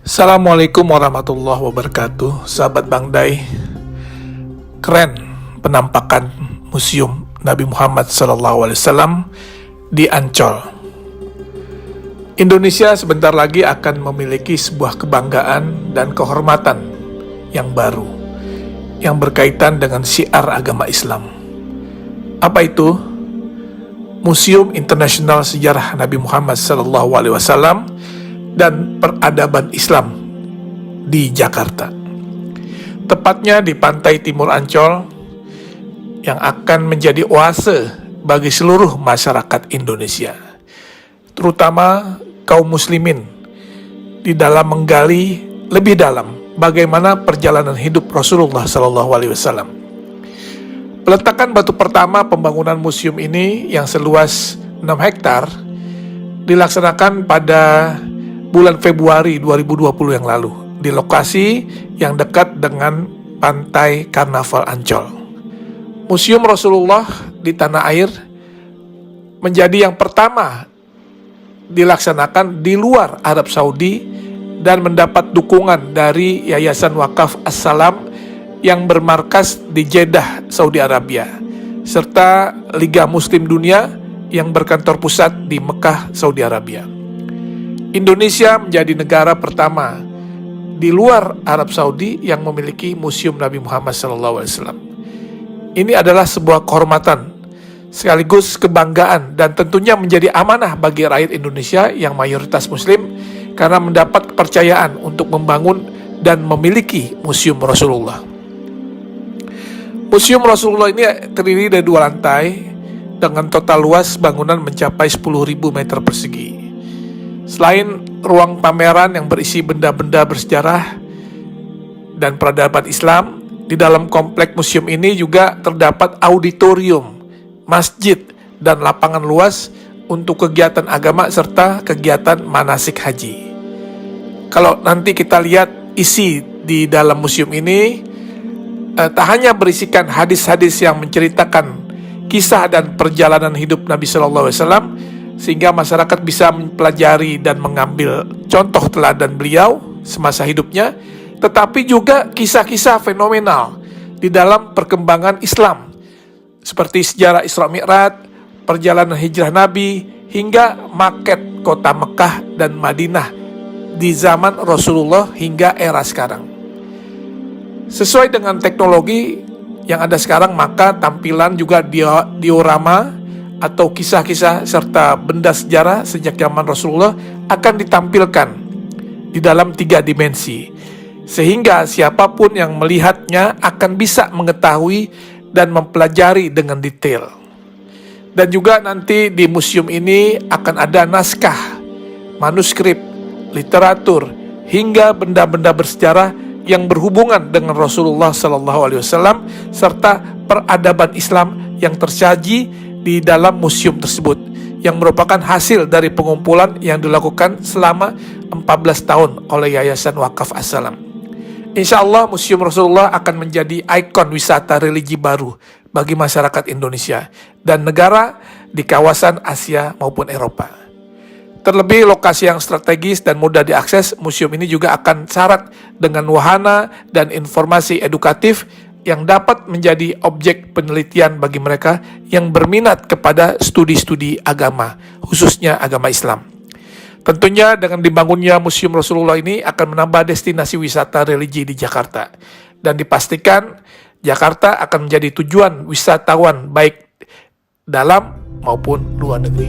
Assalamualaikum warahmatullahi wabarakatuh. Sahabat Bang Dai, keren penampakan Museum Nabi Muhammad SAW di Ancol. Indonesia sebentar lagi akan memiliki sebuah kebanggaan dan kehormatan yang baru yang berkaitan dengan syiar agama Islam. Apa itu? Museum Internasional Sejarah Nabi Muhammad SAW dan Peradaban Islam di Jakarta. Tepatnya di pantai timur Ancol yang akan menjadi oase bagi seluruh masyarakat Indonesia, terutama kaum muslimin, di dalam menggali lebih dalam bagaimana perjalanan hidup Rasulullah SAW. Peletakan batu pertama pembangunan museum ini yang seluas 6 hektar dilaksanakan pada bulan Februari 2020 yang lalu di lokasi yang dekat dengan pantai Karnaval Ancol. Museum Rasulullah di tanah air menjadi yang pertama dilaksanakan di luar Arab Saudi dan mendapat dukungan dari Yayasan Wakaf As-Salam yang bermarkas di Jeddah, Saudi Arabia, serta Liga Muslim Dunia yang berkantor pusat di Mekah, Saudi Arabia. Indonesia menjadi negara pertama di luar Arab Saudi yang memiliki Museum Nabi Muhammad SAW. Ini adalah sebuah kehormatan, sekaligus kebanggaan, dan tentunya menjadi amanah bagi rakyat Indonesia yang mayoritas Muslim karena mendapat kepercayaan untuk membangun dan memiliki Museum Rasulullah. Museum Rasulullah ini terdiri dari 2 lantai dengan total luas bangunan mencapai 10.000 meter persegi. Selain ruang pameran yang berisi benda-benda bersejarah dan peradaban Islam, di dalam komplek museum ini juga terdapat auditorium, masjid, dan lapangan luas untuk kegiatan agama serta kegiatan manasik haji. Kalau nanti kita lihat isi di dalam museum ini, tak hanya berisikan hadis-hadis yang menceritakan kisah dan perjalanan hidup Nabi SAW, sehingga masyarakat bisa mempelajari dan mengambil contoh teladan beliau semasa hidupnya, tetapi juga kisah-kisah fenomenal di dalam perkembangan Islam, seperti sejarah Isra Mi'raj, perjalanan hijrah Nabi, hingga maket kota Mekah dan Madinah di zaman Rasulullah hingga era sekarang. Sesuai dengan teknologi yang ada sekarang, maka tampilan juga diorama atau kisah-kisah serta benda sejarah sejak zaman Rasulullah akan ditampilkan di dalam 3 dimensi, sehingga siapapun yang melihatnya akan bisa mengetahui dan mempelajari dengan detail. Dan juga nanti di museum ini akan ada naskah, manuskrip, literatur, hingga benda-benda bersejarah yang berhubungan dengan Rasulullah SAW serta peradaban Islam yang tersaji di dalam museum tersebut, yang merupakan hasil dari pengumpulan yang dilakukan selama 14 tahun oleh Yayasan Wakaf As-Salam. Insya Allah Museum Rasulullah akan menjadi ikon wisata religi baru bagi masyarakat Indonesia dan negara di kawasan Asia maupun Eropa. Terlebih lokasi yang strategis dan mudah diakses, museum ini juga akan syarat dengan wahana dan informasi edukatif yang dapat menjadi objek penelitian bagi mereka yang berminat kepada studi-studi agama, khususnya agama Islam. Tentunya dengan dibangunnya Museum Rasulullah ini akan menambah destinasi wisata religi di Jakarta, dan dipastikan Jakarta akan menjadi tujuan wisatawan baik dalam maupun luar negeri.